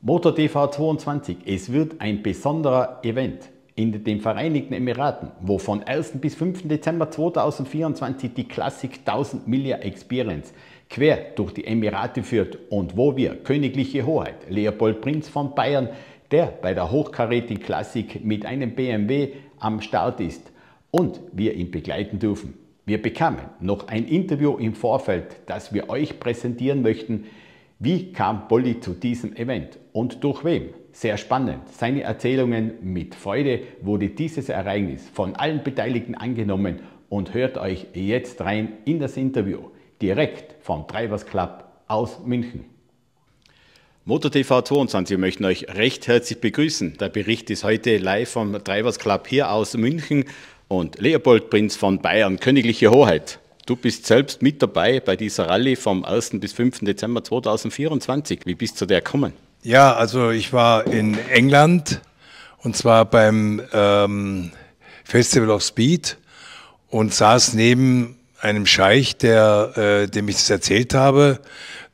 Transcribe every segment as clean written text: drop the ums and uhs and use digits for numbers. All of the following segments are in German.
MotorTV 22, es wird ein besonderer Event in den Vereinigten Emiraten, wo von 1. bis 5. Dezember 2024 die Classic 1000 Mille Experience quer durch die Emirate führt und wo wir Königliche Hoheit Leopold Prinz von Bayern, der bei der hochkarätigen Classic mit einem BMW am Start ist, und wir ihn begleiten dürfen. Wir bekamen noch ein Interview im Vorfeld, das wir euch präsentieren möchten. Wie kam Bolli zu diesem Event und durch wem? Sehr spannend. Seine Erzählungen: mit Freude wurde dieses Ereignis von allen Beteiligten angenommen, und hört euch jetzt rein in das Interview, direkt vom Drivers Club aus München. MotorTV 22, wir möchten euch recht herzlich begrüßen. Der Bericht ist heute live vom Drivers Club hier aus München und Leopold Prinz von Bayern, Königliche Hoheit. Du bist selbst mit dabei bei dieser Rallye vom 1. bis 5. Dezember 2024. Wie bist du zu der gekommen? Ja, also ich war in England und zwar beim Festival of Speed und saß neben einem Scheich, dem ich das erzählt habe,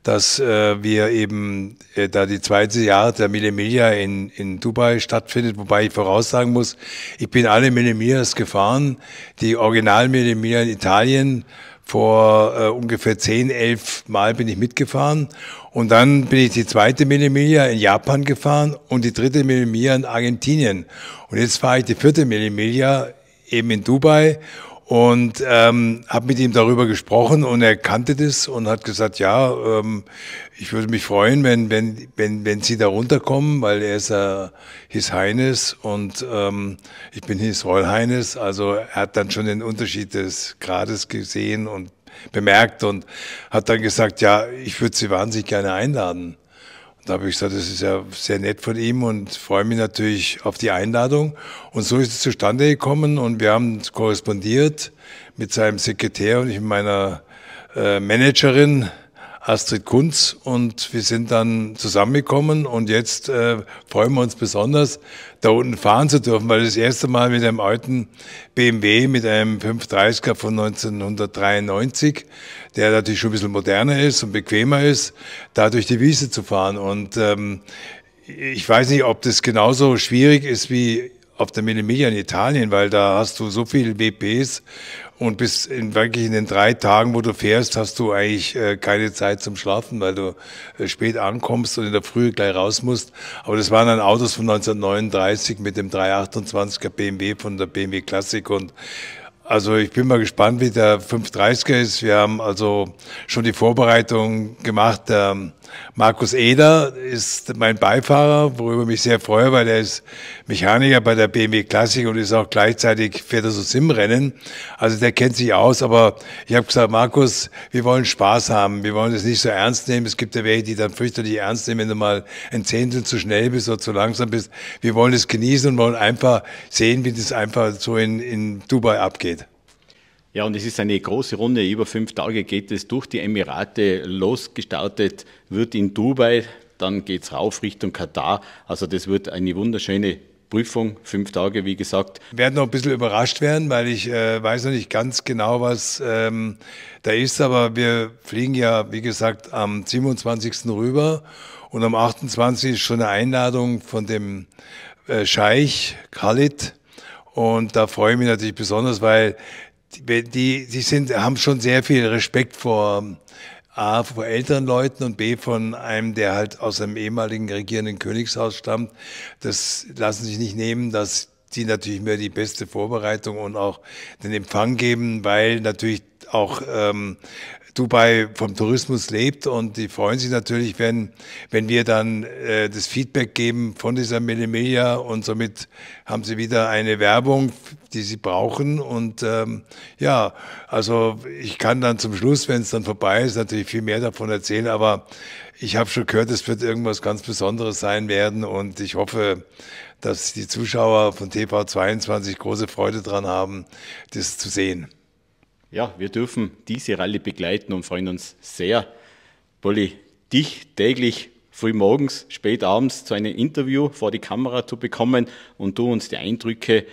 dass wir eben da die zweite Jahr der Mille Miglia in Dubai stattfindet, wobei ich voraussagen muss, ich bin alle Mille Miglias gefahren, die Original Mille Miglia in Italien. Vor ungefähr 10, 11 Mal bin ich mitgefahren und dann bin ich die zweite Mille Miglia in Japan gefahren und die dritte Mille Miglia in Argentinien. Und jetzt fahre ich die vierte Mille Miglia eben in Dubai und habe mit ihm darüber gesprochen und er kannte das und hat gesagt, ja, ich würde mich freuen, wenn Sie da runterkommen, weil er ist His Highness und ich bin His Royal Highness. Also er hat dann schon den Unterschied des Grades gesehen und bemerkt und hat dann gesagt, ja, ich würde Sie wahnsinnig gerne einladen. Da habe ich gesagt, das ist ja sehr nett von ihm und freue mich natürlich auf die Einladung. Und so ist es zustande gekommen und wir haben korrespondiert mit seinem Sekretär und ich mit meiner Managerin Astrid Kunz und wir sind dann zusammengekommen und jetzt freuen wir uns besonders, da unten fahren zu dürfen, weil das erste Mal mit einem alten BMW, mit einem 530er von 1993, der natürlich schon ein bisschen moderner ist und bequemer ist, da durch die Wiese zu fahren. Und ich weiß nicht, ob das genauso schwierig ist wie auf der Mille Miglia in Italien, weil da hast du so viele WPs und wirklich in den 3 Tagen, wo du fährst, hast du eigentlich keine Zeit zum Schlafen, weil du spät ankommst und in der Früh gleich raus musst. Aber das waren dann Autos von 1939 mit dem 328er BMW von der BMW Classic und also ich bin mal gespannt, wie der 530er ist. Wir haben also schon die Vorbereitung gemacht. Der Markus Eder ist mein Beifahrer, worüber ich mich sehr freue, weil er ist Mechaniker bei der BMW Classic und ist auch gleichzeitig fährt er so Sim-Rennen. Also der kennt sich aus, aber ich habe gesagt, Markus, wir wollen Spaß haben, wir wollen das nicht so ernst nehmen. Es gibt ja welche, die dann fürchterlich ernst nehmen, wenn du mal ein Zehntel zu schnell bist oder zu langsam bist. Wir wollen es genießen und wollen einfach sehen, wie das einfach so in Dubai abgeht. Ja, und es ist eine große Runde. Über 5 Tage geht es durch die Emirate. Losgestartet wird in Dubai, dann geht es rauf Richtung Katar. Also das wird eine wunderschöne Prüfung, 5 Tage, wie gesagt. Wir werden noch ein bisschen überrascht werden, weil ich weiß noch nicht ganz genau, was da ist. Aber wir fliegen ja, wie gesagt, am 27. rüber und am 28. ist schon eine Einladung von dem Scheich Khalid. Und da freue ich mich natürlich besonders, weil haben schon sehr viel Respekt vor A, vor älteren Leuten und B, von einem, der halt aus einem ehemaligen regierenden Königshaus stammt. Das lassen sich nicht nehmen, dass die natürlich mir die beste Vorbereitung und auch den Empfang geben, weil natürlich auch Dubai vom Tourismus lebt und die freuen sich natürlich, wenn wir dann das Feedback geben von dieser Mille Miglia und somit haben sie wieder eine Werbung, die sie brauchen und ja, also ich kann dann zum Schluss, wenn es dann vorbei ist, natürlich viel mehr davon erzählen, aber ich habe schon gehört, es wird irgendwas ganz Besonderes sein werden und ich hoffe, dass die Zuschauer von TV22 große Freude dran haben, das zu sehen. Ja, wir dürfen diese Rallye begleiten und freuen uns sehr, Bolli, dich täglich früh morgens, spät abends zu einem Interview vor die Kamera zu bekommen und du uns die Eindrücke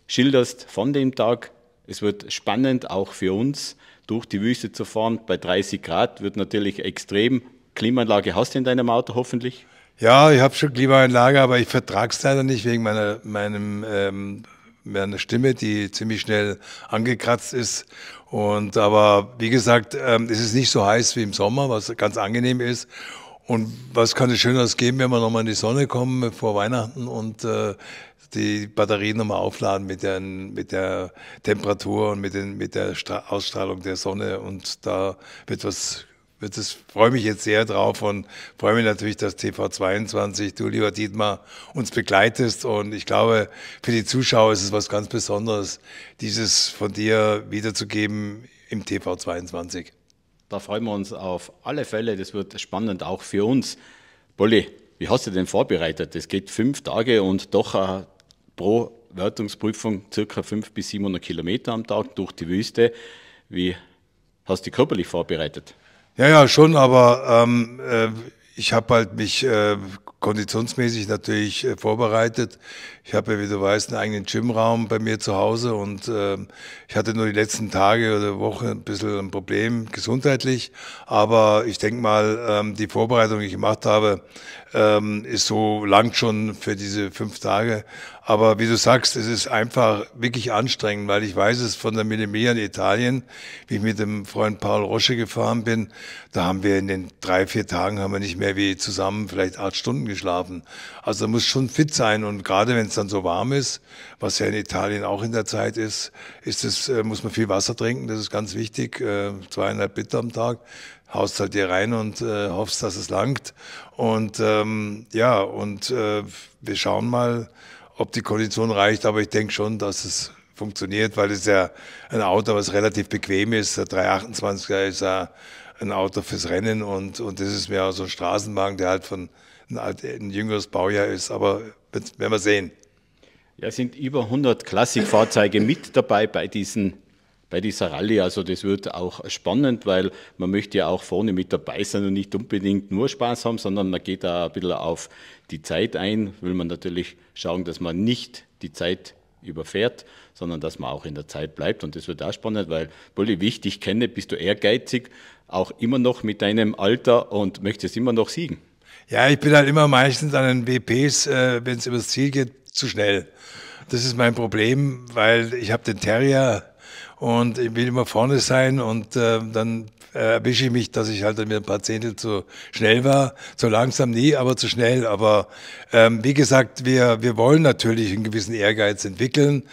schilderst von dem Tag. Es wird spannend, auch für uns, durch die Wüste zu fahren. Bei 30 Grad wird natürlich extrem. Klimaanlage hast du in deinem Auto hoffentlich? Ja, ich habe schon Klimaanlage, aber ich vertrage es leider nicht wegen meiner Stimme, die ziemlich schnell angekratzt ist. Aber wie gesagt, es ist nicht so heiß wie im Sommer, was ganz angenehm ist. Und was kann es Schöneres geben, wenn wir nochmal in die Sonne kommen vor Weihnachten und die Batterien nochmal aufladen mit der Temperatur und mit der Ausstrahlung der Sonne. Und da freue mich jetzt sehr drauf und freue mich natürlich, dass TV22, du lieber Dietmar, uns begleitest. Und ich glaube, für die Zuschauer ist es was ganz Besonderes, dieses von dir wiederzugeben im TV22. Da freuen wir uns auf alle Fälle, das wird spannend auch für uns. Bolli, wie hast du denn vorbereitet? Es geht 5 Tage und doch pro Wertungsprüfung ca. 500 bis 700 Kilometer am Tag durch die Wüste. Wie hast du dich körperlich vorbereitet? Ja, schon, aber ich habe halt mich konditionsmäßig natürlich vorbereitet. Ich habe ja, wie du weißt, einen eigenen Gymraum bei mir zu Hause und ich hatte nur die letzten Tage oder Wochen ein bisschen ein Problem gesundheitlich, aber ich denke mal, die Vorbereitung, die ich gemacht habe, ist so lang schon für diese 5 Tage. Aber wie du sagst, es ist einfach wirklich anstrengend, weil ich weiß es von der Mille in Italien, wie ich mit dem Freund Paul Rosche gefahren bin. Da haben wir in den 3, 4 Tagen haben wir nicht mehr wie zusammen vielleicht 8 Stunden geschlafen. Also da muss schon fit sein und gerade wenn es dann so warm ist, was ja in Italien auch in der Zeit ist, muss man viel Wasser trinken. Das ist ganz wichtig, 2,5 Liter am Tag. Haust halt dir rein und hoffst, dass es langt. Und wir schauen mal, ob die Kondition reicht, aber ich denke schon, dass es funktioniert, weil es ja ein Auto, was relativ bequem ist. Der 328er ist ja ein Auto fürs Rennen und das ist mehr so ein Straßenwagen, der halt von ein jüngeres Baujahr ist, aber werden wir sehen. Ja, es sind über 100 Klassikfahrzeuge mit dabei bei dieser Rallye, also das wird auch spannend, weil man möchte ja auch vorne mit dabei sein und nicht unbedingt nur Spaß haben, sondern man geht da ein bisschen auf die Zeit ein, will man natürlich schauen, dass man nicht die Zeit überfährt, sondern dass man auch in der Zeit bleibt und das wird auch spannend, weil, Bolli, wie ich dich kenne, bist du ehrgeizig, auch immer noch mit deinem Alter und möchtest immer noch siegen. Ja, ich bin halt immer meistens an den WPs, wenn es übers Ziel geht, zu schnell. Das ist mein Problem, weil ich habe den Terrier und ich will immer vorne sein und dann erwische ich mich, dass ich halt mir ein paar Zehntel zu schnell war. So langsam nie, aber zu schnell. Aber wie gesagt, wir wollen natürlich einen gewissen Ehrgeiz entwickeln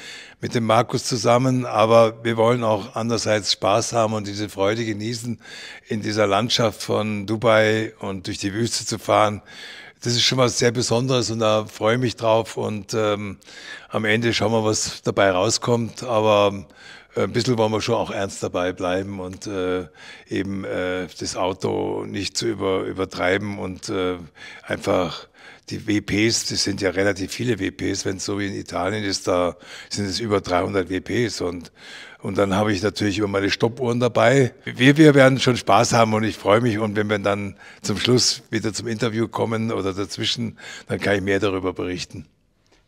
mit dem Markus zusammen, aber wir wollen auch andererseits Spaß haben und diese Freude genießen, in dieser Landschaft von Dubai und durch die Wüste zu fahren. Das ist schon was sehr Besonderes und da freue ich mich drauf und am Ende schauen wir, was dabei rauskommt, aber ein bisschen wollen wir schon auch ernst dabei bleiben und eben das Auto nicht zu übertreiben und einfach die WPs, das sind ja relativ viele WPs, wenn es so wie in Italien ist, da sind es über 300 WPs und dann habe ich natürlich immer meine Stoppuhren dabei. Wir werden schon Spaß haben und ich freue mich und wenn wir dann zum Schluss wieder zum Interview kommen oder dazwischen, dann kann ich mehr darüber berichten.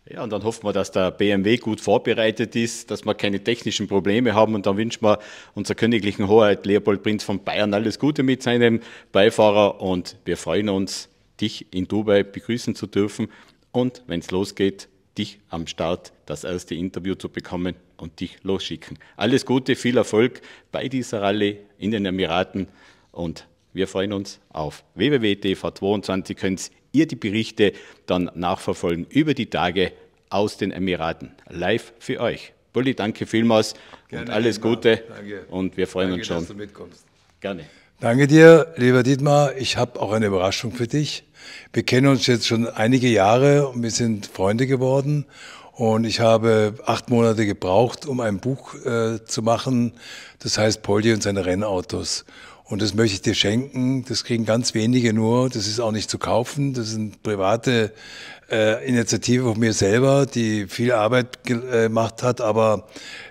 Ja, und dann hoffen wir, dass der BMW gut vorbereitet ist, dass wir keine technischen Probleme haben und dann wünschen wir unserer königlichen Hoheit Leopold Prinz von Bayern alles Gute mit seinem Beifahrer und wir freuen uns, dich in Dubai begrüßen zu dürfen und wenn es losgeht, dich am Start das erste Interview zu bekommen und dich losschicken. Alles Gute, viel Erfolg bei dieser Rallye in den Emiraten und wir freuen uns auf www.tv22 könnt ihr die Berichte dann nachverfolgen über die Tage aus den Emiraten. Live für euch. Bolli, danke vielmals und alles Gute. Danke. Und wir freuen uns schon. Dass du mitkommst. Gerne. Danke dir, lieber Dietmar. Ich habe auch eine Überraschung für dich. Wir kennen uns jetzt schon einige Jahre und wir sind Freunde geworden. Und ich habe 8 Monate gebraucht, um ein Buch zu machen. Das heißt Poldi und seine Rennautos. Und das möchte ich dir schenken. Das kriegen ganz wenige nur. Das ist auch nicht zu kaufen. Das ist eine private Initiative von mir selber, die viel Arbeit gemacht hat. Aber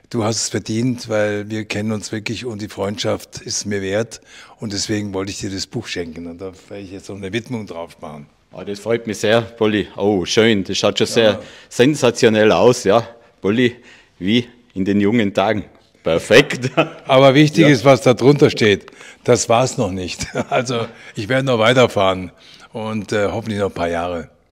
du hast es verdient, weil wir kennen uns wirklich und die Freundschaft ist mir wert. Und deswegen wollte ich dir das Buch schenken. Und da werde ich jetzt noch eine Widmung drauf machen. Oh, das freut mich sehr, Bolli. Oh, schön. Das schaut schon sehr sensationell aus, ja. Bolli, wie in den jungen Tagen. Perfekt. Aber wichtig ist, was da drunter steht. Das war's noch nicht. Also ich werde noch weiterfahren. und hoffentlich noch ein paar Jahre.